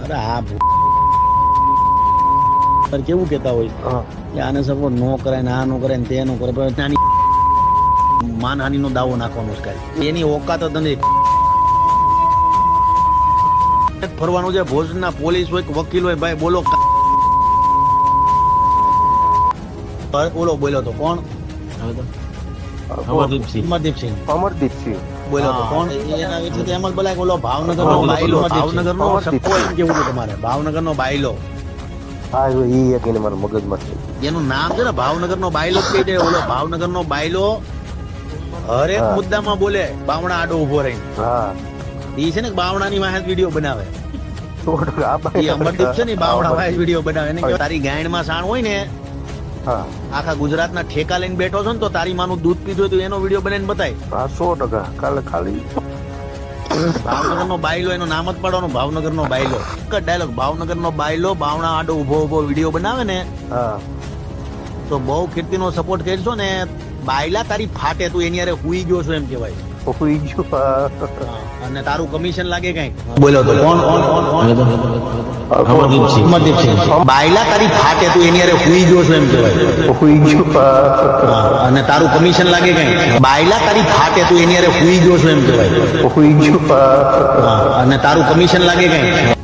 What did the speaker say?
અરે હા કેવું કેતા હોય કે આને સપોર્ટ નો કરે ને આ નો કરે ને તે નો કરે, પણ નાની માનહાની નો દાવો નાખવાનો છે કાંઈ એની ઓકાત જ નથી. ફરવાનું છે ભોજના પોલીસ હોય કે વકીલ હોય, ભાઈ બોલો બોલો બોલો તો કોણ અમરદીપસિંહ બોલો તો કોણ એના વિશે તો એમ જ બોલાય. ઓલો ભાવનગર નો બાયલો, ભાવનગર નો સપ્પો એમ કેવું છે તમારે, ભાવનગર નો બાયલો. હા એ એક એને મારા મગજમાં છે. એનું નામ છે ને ભાવનગર નો બાયલો જ કહી દે. ઓલો ભાવનગર નો બાયલો હરેક મુદ્દામાં બોલે, બાવણા આડો ઉભો રહી. હા ઈ છે ને બાવણાની વાહે વિડીયો બનાવે. 100% ઈ અમરદીપ છે ને બાવણા વાહે વિડીયો બનાવે. એને કહેવાય તારી ગાયણમાં સાણ હોય ને, હા આખા ગુજરાતના ઠેકા લઈને બેઠો છો ને, તો તારી માનું દૂધ પીધું હોય તો એનો વિડીયો બનાવીને બતાય. હા 100% કાલે ખાલી ભાવનગર નો બાયલો, એનું નામ જ પાડવાનું ભાવનગર નો બાયલો. એક જ ડાયલોગ, ભાવનગર નો બાયલો બાવણા આડો ઉભો ઉભો વિડીયો બનાવે ને, હા તો બહુ કીર્તિ નો સપોર્ટ કરશો ને. બાયલા તારી ફાટે, તું એની હારે હુઈ ગયો છો એમ કેવાય. હોઈ ગયું. અને તારું કમિશન લાગે કઈ બોલો તો કોણ અમરદીપસિંહ. બાયલા તારી ફાટે, તું એની હારે હુઈ ગયો છો એમ કેવાય. હોઈ ગયું. અને તારું કમિશન લાગે કઈ. બાયલા તારી ફાટે, તું એની હારે હુઈ ગયો છો એમ કેવાય. હોઈ ગયું. અને તારું કમિશન લાગે કઈ.